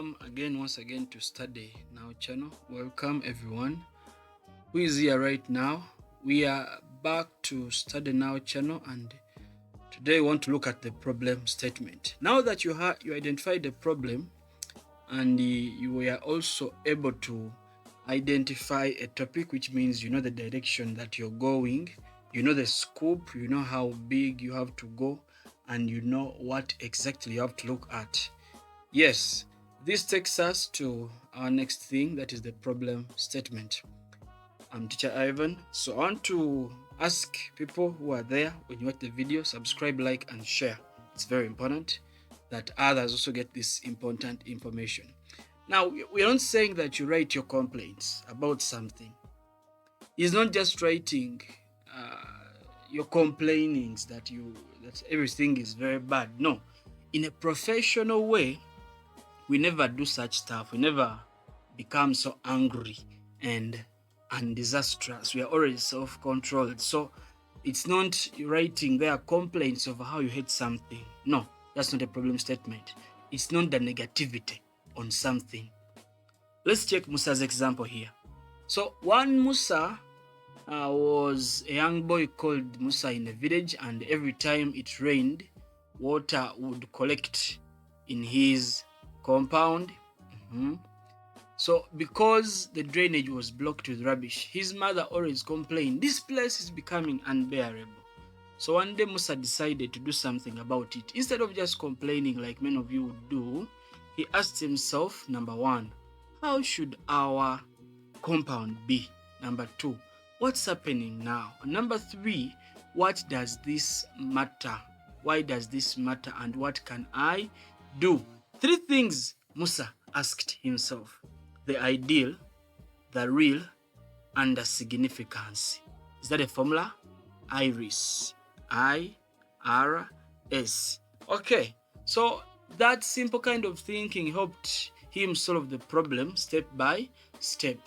Once again to Study Now channel. Welcome everyone who is here right now. We are back to Study Now channel, and today we want to look at the problem statement. Now that you identified the problem and you were also able to identify a topic, which means you know the direction that you're going, you know the scope, you know how big you have to go, and you know what exactly you have to look at. Yes, this takes us to our next thing, that is the problem statement. I'm Teacher Ivan. So I want to ask people who are there, when you watch the video, subscribe, like, and share. It's very important that others also get this important information. Now, we are not saying that you write your complaints about something. It's not just writing your complainings that everything is very bad. No, in a professional way, we never do such stuff. We never become so angry and disastrous. We are already self-controlled. So it's not writing their complaints of how you hate something. No, that's not a problem statement. It's not the negativity on something. Let's check Musa's example here. So one Musa was a young boy called Musa in a village, and every time it rained, water would collect in his compound. So because the drainage was blocked with rubbish, his mother always complained, this place is becoming unbearable. So one day Musa decided to do something about it. Instead of just complaining like many of you would do, he asked himself, number one, how should our compound be? Number two, what's happening now? And number three, what does this matter? Why does this matter, and what can I do? Three things Musa asked himself: the ideal, the real, and the significance. Is that a formula? IRIS. I-R-S. Okay, so that simple kind of thinking helped him solve the problem step by step.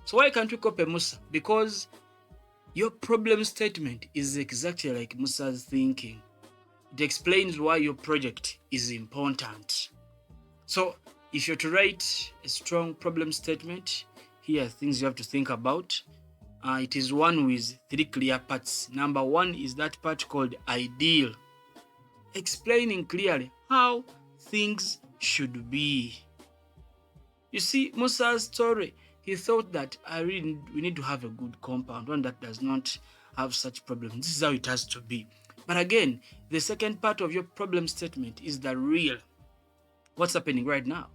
So why can't we copy Musa? Because your problem statement is exactly like Musa's thinking. It explains why your project is important. So if you're to write a strong problem statement, here are things you have to think about. It is one with three clear parts. Number one is that part called ideal, explaining clearly how things should be. You see, Musa's story, he thought that we need to have a good compound, one that does not have such problems. This is how it has to be. But again, the second part of your problem statement is the real. What's happening right now?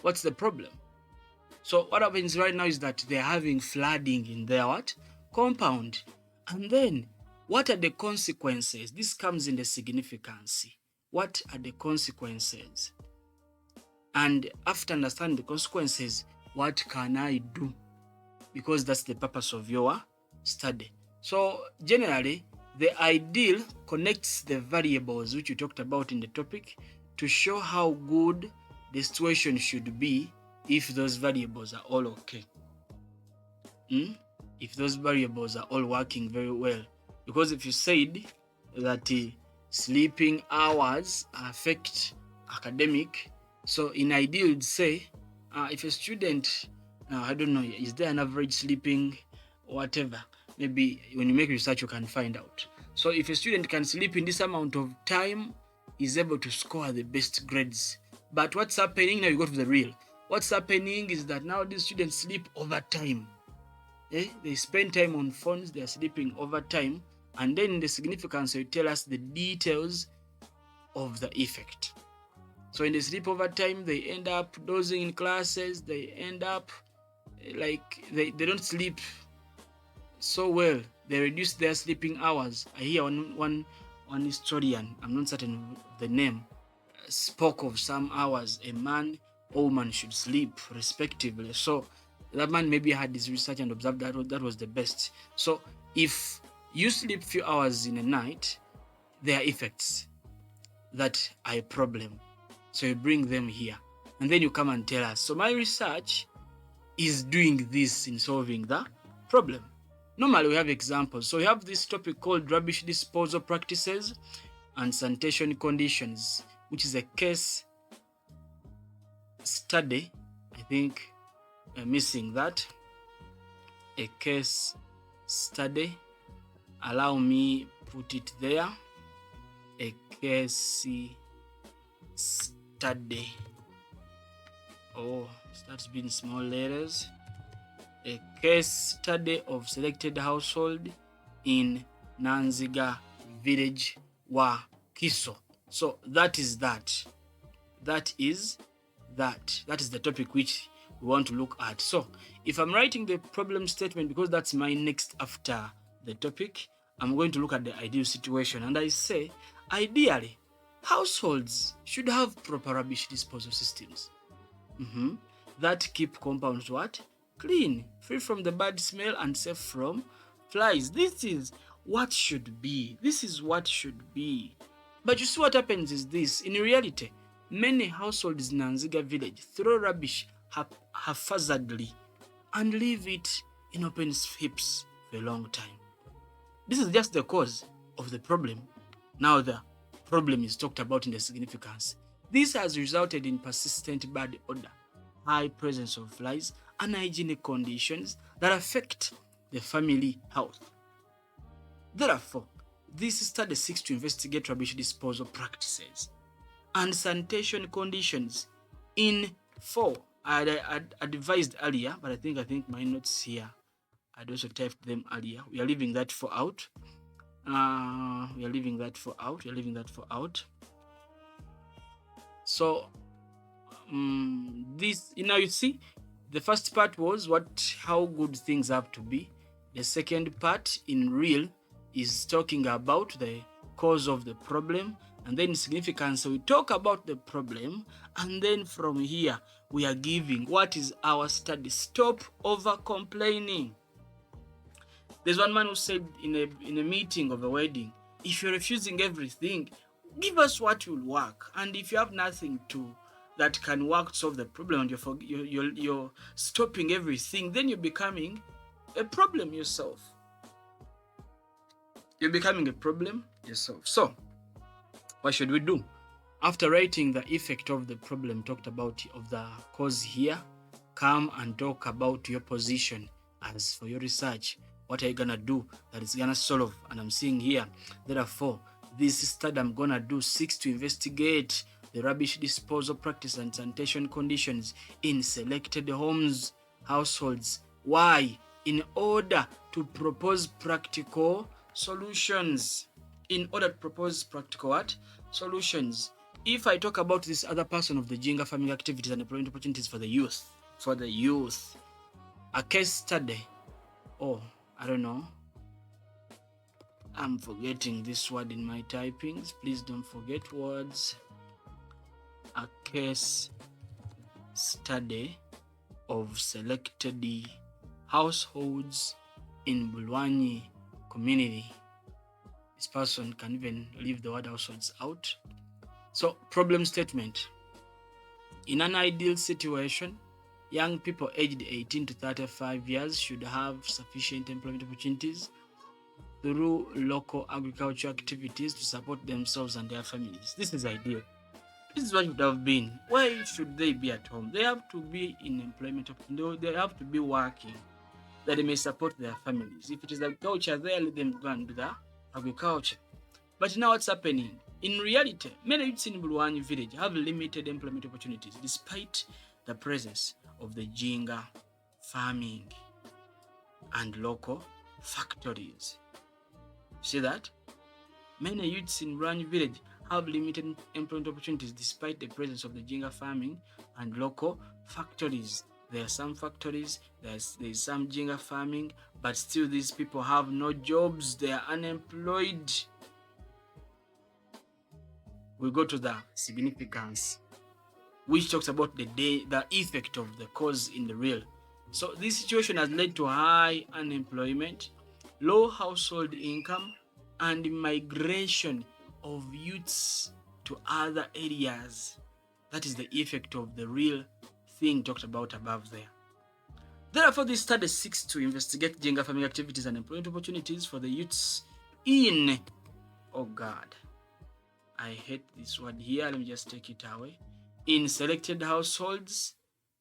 What's the problem? So what happens right now is that they're having flooding in their compound. And then what are the consequences? This comes in the significance. What are the consequences? And after understanding the consequences, what can I do? Because that's the purpose of your study. So generally, the ideal connects the variables which you talked about in the topic to show how good the situation should be if those variables are all okay. If those variables are all working very well. Because if you said that sleeping hours affect academic, so in ideal you'd say if a student, I don't know, is there an average sleeping whatever? Maybe when you make research you can find out. So if a student can sleep in this amount of time, is able to score the best grades. But what's happening now? You go to the real. What's happening is that now these students sleep over time. They spend time on phones, they are sleeping over time, and then in the significance you tell us the details of the effect. So in the sleep over time, they end up dozing in classes, they end up like they don't sleep so well. They reduce their sleeping hours. I hear one historian, I'm not certain of the name, spoke of some hours a man or woman should sleep respectively. So that man maybe had this research and observed that was the best. So if you sleep few hours in a night, there are effects that are a problem. So you bring them here and then you come and tell us, so my research is doing this in solving the problem. Normally we have examples. So we have this topic called rubbish disposal practices and sanitation conditions, which is a case study, I think missing that, a case study, allow me put it there, a case study. Oh, starts being small letters. A case study of selected household in Nanziga village wa Kiso. So that is that. That is the topic which we want to look at. So if I'm writing the problem statement, because that's my next after the topic, I'm going to look at the ideal situation. And I say, ideally, households should have proper rubbish disposal systems that keep compounds what? Clean, free from the bad smell and safe from flies. This is what should be. This is what should be. But you see what happens is this. In reality, many households in Nanziga village throw rubbish haphazardly and leave it in open heaps for a long time. This is just the cause of the problem. Now the problem is talked about in the significance. This has resulted in persistent bad odor, high presence of flies, unhygienic conditions that affect the family health. Therefore, this study seeks to investigate rubbish disposal practices and sanitation conditions in 4. I advised earlier, but I think my notes here, I'd also typed them earlier. We are leaving that 4 out. So this, you see, the first part was how good things have to be. The second part in real is talking about the cause of the problem, and then significance. So we talk about the problem, and then from here we are giving what is our study. Stop over complaining. There's one man who said in a meeting of a wedding, if you're refusing everything, give us what will work. And if you have nothing that can work to solve the problem, and you're stopping everything, then you're becoming a problem yourself. So, what should we do? After writing the effect of the problem talked about of the cause here, come and talk about your position as for your research. What are you gonna do that is gonna solve? And I'm seeing here, therefore, this study I'm gonna do seeks to investigate the rubbish disposal practice and sanitation conditions in selected households. Why? In order to propose practical solutions. Solutions. If I talk about this other person of the Jinga farming activities and employment opportunities for the youth, a case study. Oh, I don't know. I'm forgetting this word in my typings. Please don't forget words. A case study of selected households in Bulwanyi community. This person can even leave the word households out. So, problem statement. In an ideal situation, young people aged 18 to 35 years should have sufficient employment opportunities through local agricultural activities to support themselves and their families. This is ideal. This is what would have been. Why should they be at home? They have to be in employment. They have to be working, that they may support their families. If it is agriculture, they let them go and do the agriculture. But now what's happening? In reality, many youths in Bulwanyi village have limited employment opportunities despite the presence of the Jinga farming and local factories. See that? Many youths in Bulwanyi village have limited employment opportunities despite the presence of the Jinga farming and local factories. There are some factories, there's some Jinga farming, but still these people have no jobs, they are unemployed. We go to the significance, which talks about the effect of the cause in the real. So this situation has led to high unemployment, low household income, and migration of youths to other areas. That is the effect of the real thing talked about above there. Therefore, this study seeks to investigate Jenga farming activities and employment opportunities for the youths in, oh God, I hate this word here, let me just take it away. in selected households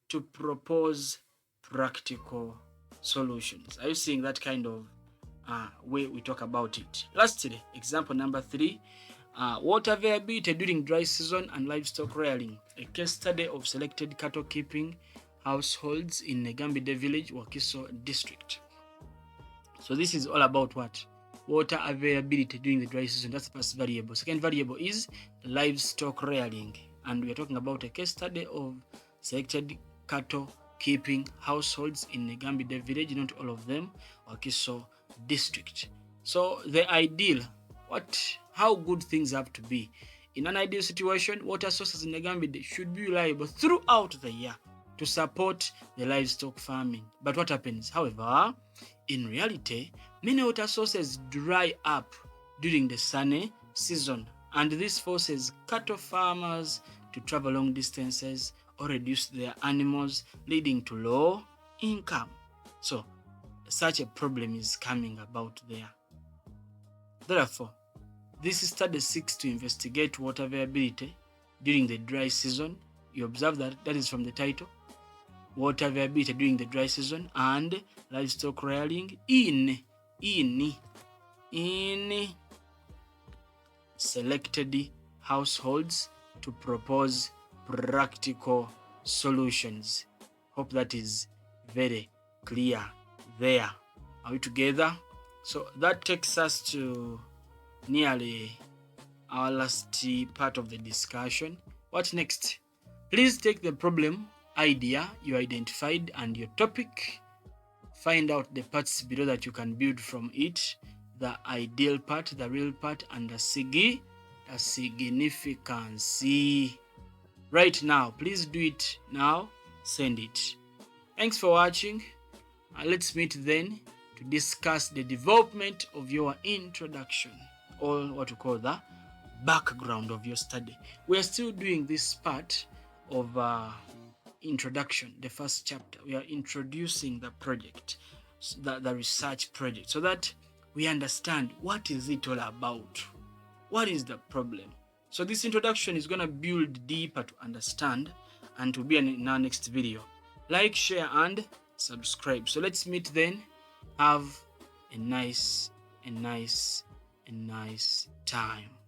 to propose practical solutions. Are you seeing that kind of way we talk about it? Lastly, example number 3, water availability during dry season and livestock rearing. A case study of selected cattle keeping households in Negambide village, Wakiso district. So this is all about what? Water availability during the dry season. That's the first variable. Second variable is livestock rearing. And we are talking about a case study of selected cattle keeping households in Negambide village, not all of them, Wakiso district. So the ideal, how good things have to be. In an ideal situation, water sources in Negambide should be reliable throughout the year to support the livestock farming. But what happens? However, in reality, many water sources dry up during the sunny season, and this forces cattle farmers to travel long distances or reduce their animals, leading to low income. So, such a problem is coming about there. Therefore, this study seeks to investigate water availability during the dry season. You observe that is from the title. Water availability during the dry season and livestock rearing in selected households to propose practical solutions. Hope that is very clear there. Are we together? So that takes us to nearly our last part of the discussion. What next? Please take the problem idea you identified and your topic. Find out the parts below that you can build from it. The ideal part, the real part, and the significance. Right now, please do it now. Send it. Thanks for watching. Let's meet then to discuss the development of your introduction, or what we call the background of your study. We are still doing this part of introduction, the first chapter. We are introducing the project, the research project, so that we understand what is it all about, what is the problem. So this introduction is going to build deeper to understand, and to be in our next video. Like, share, and subscribe. So let's meet then. Have a nice time.